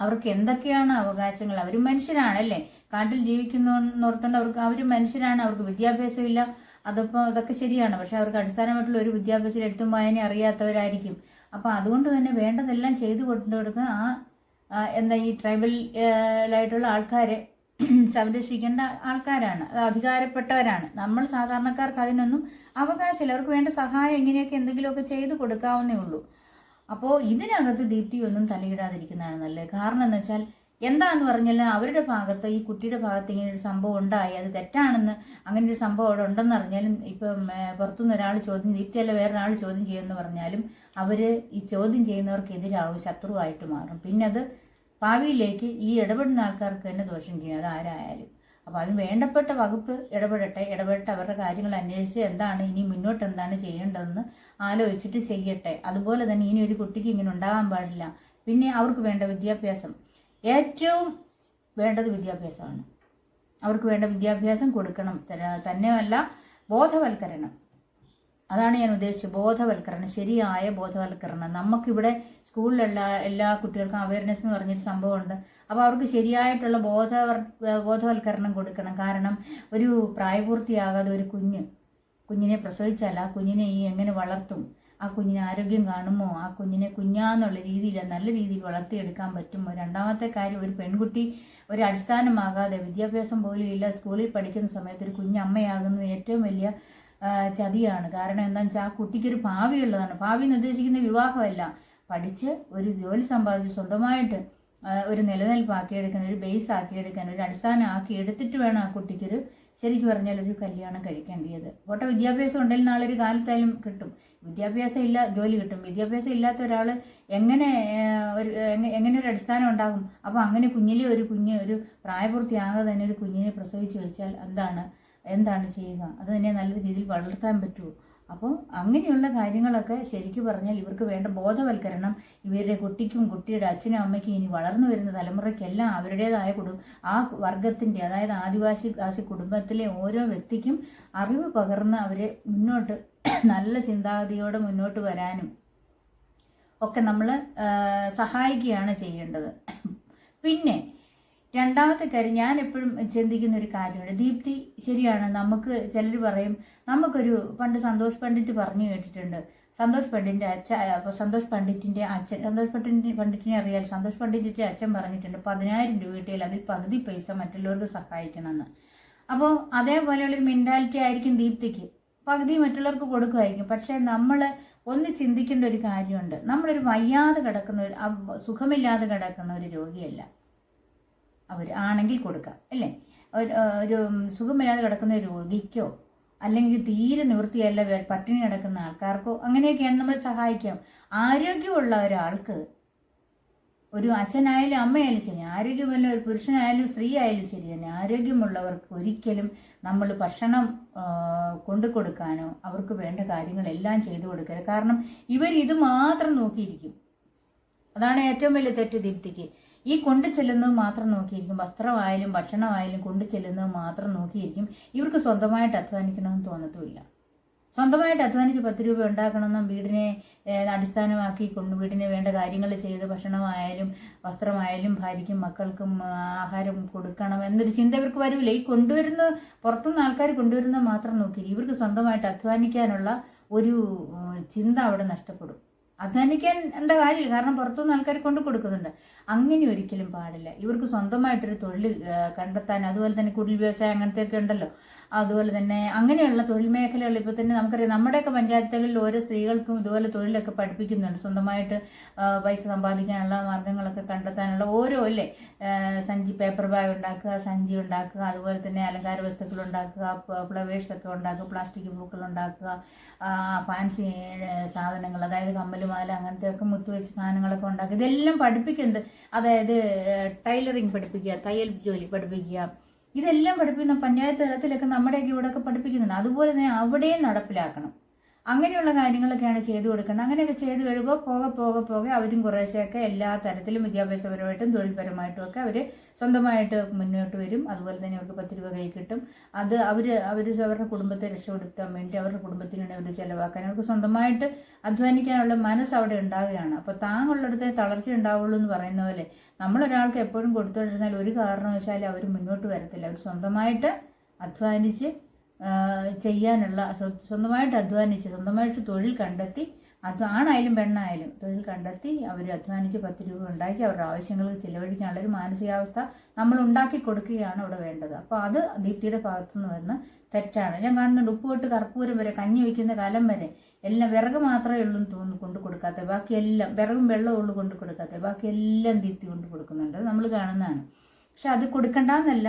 അവർക്ക് എന്തൊക്കെയാണ് അവകാശങ്ങൾ. അവർ മനുഷ്യരാണല്ലേ, കാട്ടിൽ ജീവിക്കുന്നോർത്തുകൊണ്ട് അവർ മനുഷ്യരാണ്. അവർക്ക് വിദ്യാഭ്യാസമില്ല, അതൊക്കെ ശരിയാണ്. പക്ഷെ അവർക്ക് അടിസ്ഥാനമായിട്ടുള്ള ഒരു വിദ്യാഭ്യാസം എഴുത്തും വായന അറിയാത്തവരായിരിക്കും. അപ്പം അതുകൊണ്ട് തന്നെ വേണ്ടതെല്ലാം ചെയ്തു കൊണ്ടുകൊടുക്കുന്ന ഈ ട്രൈബലായിട്ടുള്ള ആൾക്കാരെ സംരക്ഷിക്കേണ്ട ആൾക്കാരാണ്, അത് അധികാരപ്പെട്ടവരാണ്. നമ്മൾ സാധാരണക്കാർക്ക് അതിനൊന്നും അവകാശമില്ല. അവർക്ക് വേണ്ട സഹായം ഇങ്ങനെയൊക്കെ എന്തെങ്കിലുമൊക്കെ ചെയ്തു കൊടുക്കാവുന്നേ ഉള്ളൂ. അപ്പോൾ ഇതിനകത്ത് ദീപ്തി ഒന്നും തലയിടാതിരിക്കുന്നതാണ് നല്ലത്. കാരണം എന്ന് വെച്ചാൽ എന്താന്ന് പറഞ്ഞാൽ അവരുടെ ഭാഗത്ത് ഈ കുട്ടിയുടെ ഭാഗത്ത് ഇങ്ങനെ ഒരു സംഭവം ഉണ്ടായി, അത് തെറ്റാണെന്ന്, അങ്ങനെ ഒരു സംഭവം അവിടെ ഉണ്ടെന്ന് അറിഞ്ഞാലും ഇപ്പം പുറത്തുനിന്ന് ഒരാൾ ദീപ്തിയല്ല വേറൊരാൾ ചോദ്യം ചെയ്യുമെന്ന് പറഞ്ഞാലും അവര് ഈ ചോദ്യം ചെയ്യുന്നവർക്കെതിരാവും, ശത്രുവായിട്ട് മാറും. പിന്നെ അത് ഭാവിയിലേക്ക് ഈ ഇടപെടുന്ന ആൾക്കാർക്ക് തന്നെ ദോഷം ചെയ്യും, അത് ആരായാലും. അപ്പോൾ അതിന് വേണ്ടപ്പെട്ട വകുപ്പ് ഇടപെട്ട് അവരുടെ കാര്യങ്ങൾ അന്വേഷിച്ച് എന്താണ് ഇനി മുന്നോട്ട് എന്താണ് ചെയ്യേണ്ടതെന്ന് ആലോചിച്ചിട്ട് ചെയ്യട്ടെ. അതുപോലെ തന്നെ ഇനി ഒരു കുട്ടിക്ക് ഇങ്ങനെ ഉണ്ടാകാൻ പാടില്ല. പിന്നെ അവർക്ക് വേണ്ട വിദ്യാഭ്യാസം, ഏറ്റവും വേണ്ടത് വിദ്യാഭ്യാസമാണ്. അവർക്ക് വേണ്ട വിദ്യാഭ്യാസം കൊടുക്കണം. തന്നെയല്ല ബോധവൽക്കരണം, അതാണ് ഞാൻ ഉദ്ദേശിച്ചത്. ബോധവൽക്കരണം, ശരിയായ ബോധവൽക്കരണം. നമുക്കിവിടെ സ്കൂളിലുള്ള എല്ലാ കുട്ടികൾക്കും അവയർനെസ് എന്ന് പറഞ്ഞൊരു സംഭവമുണ്ട്. അപ്പോൾ അവർക്ക് ശരിയായിട്ടുള്ള ബോധവൽക്കരണം കൊടുക്കണം. കാരണം ഒരു പ്രായപൂർത്തിയാകാതെ ഒരു കുഞ്ഞിനെ പ്രസവിച്ചാൽ ആ കുഞ്ഞിനെ എങ്ങനെ വളർത്തും, ആ കുഞ്ഞിന് ആരോഗ്യം കാണുമോ, ആ കുഞ്ഞിനെ കുഞ്ഞാന്നുള്ള രീതിയിൽ നല്ല രീതിയിൽ വളർത്തിയെടുക്കാൻ പറ്റുമോ. രണ്ടാമത്തെ കാര്യം, ഒരു പെൺകുട്ടി ഒരു അടിസ്ഥാനമാകാതെ വിദ്യാഭ്യാസം പോലും ഇല്ല സ്കൂളിൽ പഠിക്കുന്ന സമയത്ത് ഒരു കുഞ്ഞമ്മയാകുന്നത് ഏറ്റവും വലിയ ചതിയാണ്. കാരണം എന്താണെന്ന് വെച്ചാൽ ആ കുട്ടിക്കൊരു ഭാവിയുള്ളതാണ്. ഭാവി എന്ന് ഉദ്ദേശിക്കുന്ന വിവാഹമല്ല, പഠിച്ച് ഒരു ജോലി സമ്പാദിച്ച് സ്വന്തമായിട്ട് ഒരു നിലനിൽപ്പാക്കിയെടുക്കാൻ, ഒരു ബേസ് ആക്കിയെടുക്കാൻ, ഒരു അടിസ്ഥാനം ആക്കി എടുത്തിട്ട് വേണം ആ കുട്ടിക്കൊരു ശരിക്കും പറഞ്ഞാൽ ഒരു കല്യാണം കഴിക്കേണ്ടത്. പോട്ടെ, വിദ്യാഭ്യാസം ഉണ്ടെങ്കിൽ നാളെ ഒരു കാലത്തായാലും കിട്ടും. ജോലി കിട്ടും. വിദ്യാഭ്യാസം ഇല്ലാത്ത ഒരാൾ എങ്ങനെ ഒരു അടിസ്ഥാനം ഉണ്ടാകും. അപ്പോൾ അങ്ങനെ കുഞ്ഞിലെ ഒരു പ്രായപൂർത്തിയാകാതെ തന്നെ ഒരു കുഞ്ഞിനെ പ്രസവിച്ച് വെച്ചാൽ എന്താണ് ചെയ്യുക? അത് തന്നെ നല്ല രീതിയിൽ വളർത്താൻ പറ്റുമോ? അപ്പോൾ അങ്ങനെയുള്ള കാര്യങ്ങളൊക്കെ ശരിക്കും പറഞ്ഞാൽ ഇവർക്ക് വേണ്ട ബോധവൽക്കരണം ഇവരുടെ കുട്ടിക്കും കുട്ടിയുടെ അച്ഛനും അമ്മയ്ക്കും ഇനി വളർന്നു വരുന്ന തലമുറയ്ക്കെല്ലാം അവരുടേതായ ആ വർഗത്തിൻ്റെ, അതായത് ആദിവാസി കുടുംബത്തിലെ ഓരോ വ്യക്തിക്കും അറിവ് പകർന്ന് അവരെ മുന്നോട്ട് നല്ല ചിന്താഗതിയോടെ മുന്നോട്ട് വരാനും ഒക്കെ നമ്മൾ സഹായിക്കുകയാണ് ചെയ്യേണ്ടത്. പിന്നെ രണ്ടാമത്തെ കാര്യം, ഞാൻ എപ്പോഴും ചിന്തിക്കുന്ന ഒരു കാര്യമാണ്. ദീപ്തി ശരിയാണ്. നമുക്ക് ചിലർ പറയും, പണ്ട് സന്തോഷ് പണ്ഡിറ്റ് പറഞ്ഞു കേട്ടിട്ടുണ്ട്, സന്തോഷ് പണ്ഡിറ്റിന്റെ അറിയാൽ സന്തോഷ് പണ്ഡിറ്റിന്റെ അച്ഛൻ പറഞ്ഞിട്ടുണ്ട് 10,000 രൂപ കിട്ടിയാൽ അതിൽ പകുതി പൈസ മറ്റുള്ളവർക്ക് സഹായിക്കണമെന്ന്. അപ്പോൾ അതേപോലെയുള്ളൊരു മെന്റാലിറ്റി ആയിരിക്കും ദീപ്തിക്ക്. പകുതി മറ്റുള്ളവർക്ക് കൊടുക്കുമായിരിക്കും. പക്ഷെ നമ്മൾ ഒന്ന് ചിന്തിക്കേണ്ട ഒരു കാര്യമുണ്ട്. നമ്മളൊരു വയ്യാതെ കിടക്കുന്ന സുഖമില്ലാതെ കിടക്കുന്ന ഒരു രോഗിയല്ല. അവർ ആണെങ്കിൽ കൊടുക്കാം, അല്ലേ? ഒരു സുഖമില്ലാതെ കിടക്കുന്ന ഒരു രോഗിക്കോ അല്ലെങ്കിൽ തീരെ നിവൃത്തിയല്ല പട്ടിണി കിടക്കുന്ന ആൾക്കാർക്കോ അങ്ങനെയൊക്കെയാണ് നമ്മൾ സഹായിക്കാം. ആരോഗ്യമുള്ള ഒരാൾക്ക്, ഒരു അച്ഛനായാലും അമ്മയായാലും ശരി, ആരോഗ്യമുള്ള ഒരു പുരുഷനായാലും സ്ത്രീ ആയാലും ശരി തന്നെ, ആരോഗ്യമുള്ളവർക്ക് ഒരിക്കലും നമ്മൾ ഭക്ഷണം കൊണ്ടു കൊടുക്കാനോ അവർക്ക് വേണ്ട കാര്യങ്ങളെല്ലാം ചെയ്തു കൊടുക്കരുത്. കാരണം ഇത് മാത്രം നോക്കിയിരിക്കും. അതാണ് ഏറ്റവും വലിയ തെറ്റ് ദീപ്തിക്ക്. ഈ കൊണ്ടു ചെല്ലുന്നത് മാത്രം നോക്കിയിരിക്കും. വസ്ത്രമായാലും ഭക്ഷണമായാലും കൊണ്ടു ചെല്ലുന്നത് മാത്രം നോക്കിയിരിക്കും. ഇവർക്ക് സ്വന്തമായിട്ട് അധ്വാനിക്കണമെന്ന് തോന്നത്തുമില്ല. സ്വന്തമായിട്ട് അധ്വാനിച്ച് 10 രൂപ ഉണ്ടാക്കണമെന്നും വീടിനെ അടിസ്ഥാനമാക്കി വീടിന് വേണ്ട കാര്യങ്ങൾ ചെയ്ത് ഭക്ഷണമായാലും വസ്ത്രമായാലും ഭാര്യയ്ക്കും മക്കൾക്കും ആഹാരം കൊടുക്കണം എന്നൊരു ചിന്ത ഇവർക്ക് വരില്ല. ഈ പുറത്തുനിന്ന് ആൾക്കാർ കൊണ്ടുവരുന്നത് മാത്രം നോക്കി ഇവർക്ക് സ്വന്തമായിട്ട് അധ്വാനിക്കാനുള്ള ഒരു ചിന്ത അവിടെ നഷ്ടപ്പെടും. അധ്വാനിക്കേണ്ട കാര്യമില്ല, കാരണം പുറത്തുനിന്ന് ആൾക്കാർ കൊണ്ട് കൊടുക്കുന്നുണ്ട്. അങ്ങനെ ഒരിക്കലും പാടില്ല. ഇവർക്ക് സ്വന്തമായിട്ടൊരു തൊഴിൽ കണ്ടെത്താൻ, അതുപോലെ തന്നെ കുടിൽ വ്യവസായം അങ്ങനത്തെയൊക്കെ ഉണ്ടല്ലോ, അതുപോലെ തന്നെ അങ്ങനെയുള്ള തൊഴിൽ മേഖലകൾ ഇപ്പോൾ തന്നെ നമുക്കറിയാം. നമ്മുടെയൊക്കെ പഞ്ചായത്തുകളിൽ ഓരോ സ്ത്രീകൾക്കും ഇതുപോലെ തൊഴിലൊക്കെ പഠിപ്പിക്കുന്നുണ്ട്. സ്വന്തമായിട്ട് പൈസ സമ്പാദിക്കാനുള്ള മാർഗങ്ങളൊക്കെ കണ്ടെത്താനുള്ള ഓരോ സഞ്ചി, പേപ്പർ ബാഗ് ഉണ്ടാക്കുക, സഞ്ചി ഉണ്ടാക്കുക, അതുപോലെ തന്നെ അലങ്കാര വസ്തുക്കൾ ഉണ്ടാക്കുക, ഫ്ലവേഴ്സ് ഒക്കെ ഉണ്ടാക്കുക, പ്ലാസ്റ്റിക് പൂക്കൾ ഉണ്ടാക്കുക, ഫാൻസി സാധനങ്ങൾ, അതായത് കമ്മലുമാല അങ്ങനത്തെയൊക്കെ മുത്തുവെച്ച സാധനങ്ങളൊക്കെ ഉണ്ടാക്കുക. ഇതെല്ലാം പഠിപ്പിക്കുന്നത്, അതായത് ടൈലറിങ് പഠിപ്പിക്കുക, തയ്യൽ ജോലി പഠിപ്പിക്കുക, ഇതെല്ലാം പഠിപ്പിക്കുന്ന പഞ്ചായത്ത് തലത്തിലൊക്കെ നമ്മുടെയൊക്കെ ഇവിടെയൊക്കെ പഠിപ്പിക്കുന്നുണ്ട്. അതുപോലെ തന്നെ അവിടെയും നടപ്പിലാക്കണം. അങ്ങനെയുള്ള കാര്യങ്ങളൊക്കെയാണ് ചെയ്തു കൊടുക്കേണ്ടത്. അങ്ങനെയൊക്കെ ചെയ്തു കഴിയുമ്പോൾ പോകെ അവരും കുറേശ്ശെയൊക്കെ എല്ലാ തരത്തിലും വിദ്യാഭ്യാസപരമായിട്ടും തൊഴിൽപരമായിട്ടും ഒക്കെ അവർ സ്വന്തമായിട്ട് മുന്നോട്ട് വരും. അതുപോലെ തന്നെ അവർക്ക് 10 രൂപ കൈ കിട്ടും. അത് അവർ അവരുടെ കുടുംബത്തെ രക്ഷപ്പെടുത്താൻ വേണ്ടി, അവരുടെ കുടുംബത്തിന് വേണ്ടി അവർ ചിലവാക്കാൻ, അവർക്ക് സ്വന്തമായിട്ട് അധ്വാനിക്കാനുള്ള മനസ്സ് അവിടെ ഉണ്ടാവുകയാണ്. അപ്പോൾ താങ്ങുള്ളിടത്തെ തളർച്ച ഉണ്ടാവുള്ളൂ എന്ന് പറയുന്ന പോലെ നമ്മളൊരാൾക്ക് എപ്പോഴും കൊടുത്തുകൊണ്ടിരുന്നാൽ ഒരു കാരണവശാലും അവർ മുന്നോട്ട് വരത്തില്ല. അവർ സ്വന്തമായിട്ട് അധ്വാനിച്ച് ചെയ്യാനുള്ള, സ്വന്തമായിട്ട് അധ്വാനിച്ച് സ്വന്തമായിട്ട് തൊഴിൽ കണ്ടെത്തി, അത് ആണായാലും പെണ്ണായാലും തൊഴിൽ കണ്ടെത്തി അവർ അധ്വാനിച്ച് 10 രൂപ ഉണ്ടാക്കി അവരുടെ ആവശ്യങ്ങൾക്ക് ചിലവഴിക്കാനുള്ളൊരു മാനസികാവസ്ഥ നമ്മൾ ഉണ്ടാക്കി കൊടുക്കുകയാണ് ഇവിടെ വേണ്ടത്. അപ്പോൾ അത് ദീപ്തിയുടെ ഭാഗത്തുനിന്ന് വരുന്ന തെറ്റാണ്. ഞാൻ കാണുന്നുണ്ട് ഉപ്പുതൊട്ട് കർപ്പൂരം വരെ, കഞ്ഞി വയ്ക്കുന്ന കാലം വരെ എല്ലാം വിറക് മാത്രമേ ഉള്ളൂ എന്ന് തോന്നുന്നു കൊണ്ട് കൊടുക്കാത്ത, ബാക്കിയെല്ലാം വിറകും വെള്ളവും ഉള്ളു കൊണ്ട് കൊടുക്കാത്ത, ബാക്കിയെല്ലാം ദീപ്തി കൊണ്ട് കൊടുക്കുന്നുണ്ട്. നമ്മൾ കാണുന്നതാണ്. പക്ഷെ അത് കൊടുക്കണ്ടെന്നല്ല,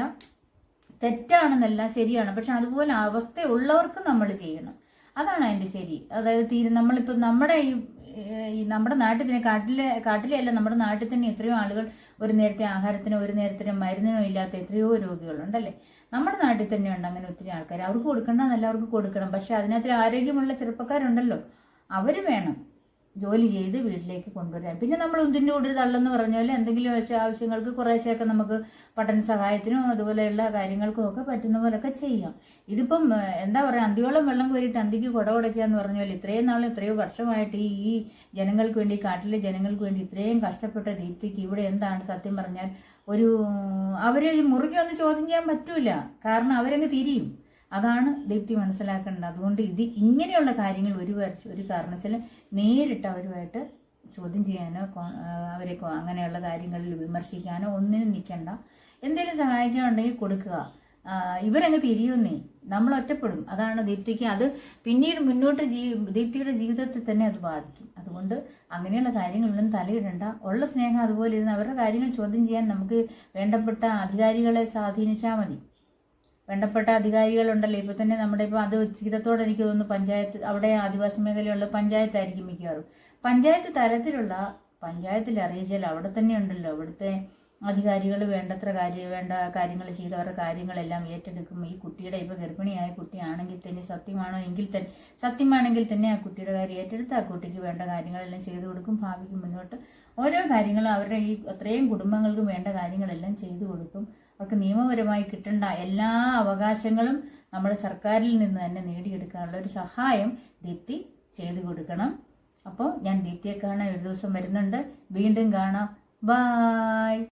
തെറ്റാണെന്നല്ല, ശരിയാണ്. പക്ഷെ അതുപോലെ അവസ്ഥയുള്ളവർക്ക് നമ്മൾ ചെയ്യണം. അതാണ് അതിൻ്റെ ശരി. അതായത് നമ്മളിപ്പോൾ നമ്മുടെ നമ്മുടെ നാട്ടിൽ തന്നെ, കാട്ടിലെയല്ല, നമ്മുടെ നാട്ടിൽ തന്നെ എത്രയോ ആളുകൾ ഒരു നേരത്തെ ആഹാരത്തിനോ ഒരു നേരത്തിന് മരുന്നിനോ ഇല്ലാത്ത എത്രയോ രോഗികളുണ്ടല്ലേ. നമ്മുടെ നാട്ടിൽ തന്നെയുണ്ട് അങ്ങനെ ഒത്തിരി ആൾക്കാർ. അവർക്ക് കൊടുക്കണമെന്നല്ല, അവർക്ക് കൊടുക്കണം. പക്ഷെ അതിനകത്ത് ആരോഗ്യമുള്ള ചെറുപ്പക്കാരുണ്ടല്ലോ, അവർ വേണം ജോലി ചെയ്ത് വീട്ടിലേക്ക് കൊണ്ടുവരാൻ. പിന്നെ നമ്മൾ ഒന്നിൻ്റെ കൂടെ തള്ളെന്ന് പറഞ്ഞ പോലെ എന്തെങ്കിലും ആവശ്യങ്ങൾക്ക് കുറേശ്ശെയൊക്കെ നമുക്ക് പഠന സഹായത്തിനും അതുപോലെയുള്ള കാര്യങ്ങൾക്കും ഒക്കെ പറ്റുന്ന പോലൊക്കെ ചെയ്യാം. ഇതിപ്പം എന്താ പറയുക, അന്തിയോളം വെള്ളം കോരിയിട്ട് അന്തിക്ക് കുട ഉടയ്ക്കുക എന്ന് പറഞ്ഞ പോലെ ഇത്രയും നാൾ, എത്രയോ വർഷമായിട്ട് ഈ ജനങ്ങൾക്ക് വേണ്ടി, കാട്ടിലെ ജനങ്ങൾക്ക് വേണ്ടി ഇത്രയും കഷ്ടപ്പെട്ട ദീപ്തിക്ക് ഇവിടെ എന്താണ് സത്യം പറഞ്ഞാൽ അവരെ മുറുകെ ഒന്ന് ചോദ്യം ചെയ്യാൻ പറ്റൂല. കാരണം അവരങ്ങ് തിരിയും. അതാണ് ദീപ്തി മനസ്സിലാക്കേണ്ടത്. അതുകൊണ്ട് ഇങ്ങനെയുള്ള കാര്യങ്ങൾ ഒരു കാരണവശാലും നേരിട്ട് അവരുമായിട്ട് ചോദ്യം ചെയ്യാനോ അവരെ അങ്ങനെയുള്ള കാര്യങ്ങളിൽ വിമർശിക്കാനോ ഒന്നിനും നിൽക്കണ്ട. എന്തെങ്കിലും സഹായിക്കാനുണ്ടെങ്കിൽ കൊടുക്കുക. ഇവരങ്ങ് തിരിയുന്നേ, നമ്മൾ ഒറ്റപ്പെടും. അതാണ് ദീപ്തിക്ക്. അത് പിന്നീട് മുന്നോട്ട് ദീപ്തിയുടെ ജീവിതത്തിൽ തന്നെ അത് ബാധിക്കും. അതുകൊണ്ട് അങ്ങനെയുള്ള കാര്യങ്ങളിലൊന്നും തലയിടണ്ട. ഉള്ള സ്നേഹം അതുപോലെ ഇരുന്ന് അവരുടെ കാര്യങ്ങൾ ചോദ്യം ചെയ്യാൻ നമുക്ക് വേണ്ടപ്പെട്ട അധികാരികളെ സ്വാധീനിച്ചാൽ മതി. വേണ്ടപ്പെട്ട അധികാരികളുണ്ടല്ലോ ഇപ്പോൾ തന്നെ നമ്മുടെ, ഇപ്പോൾ അത് ചീതത്തോടെ എനിക്ക് തോന്നുന്നു പഞ്ചായത്ത്, അവിടെ ആദിവാസി മേഖലയുള്ള പഞ്ചായത്തായിരിക്കും മിക്കവാറും. പഞ്ചായത്ത് തലത്തിലുള്ള, പഞ്ചായത്തിൽ അറിയിച്ചാൽ അവിടെ തന്നെ ഉണ്ടല്ലോ അവിടുത്തെ അധികാരികൾ വേണ്ട കാര്യങ്ങൾ ചെയ്ത് അവരുടെ കാര്യങ്ങളെല്ലാം ഏറ്റെടുക്കും. ഈ കുട്ടിയുടെ ഇപ്പോൾ ഗർഭിണിയായ കുട്ടിയാണെങ്കിൽ തന്നെ സത്യമാണെങ്കിൽ തന്നെ ആ കുട്ടിയുടെ കാര്യം ഏറ്റെടുത്ത് ആ കുട്ടിക്ക് വേണ്ട കാര്യങ്ങളെല്ലാം ചെയ്തു കൊടുക്കും. ഭാവിക്ക് മുന്നോട്ട് ഓരോ കാര്യങ്ങളും അവരുടെ ഈ അത്രയും കുടുംബങ്ങൾക്കും വേണ്ട കാര്യങ്ങളെല്ലാം ചെയ്തു കൊടുക്കും. അവർക്ക് നിയമപരമായി കിട്ടേണ്ട എല്ലാ അവകാശങ്ങളും നമ്മുടെ സർക്കാരിൽ നിന്ന് തന്നെ നേടിയെടുക്കാനുള്ള ഒരു സഹായം ദീപ്തി ചെയ്തു കൊടുക്കണം. അപ്പോൾ ഞാൻ ദീപ്തിയെ കാണാൻ ഒരു ദിവസം വരുന്നുണ്ട്. വീണ്ടും കാണാം. ബായ്.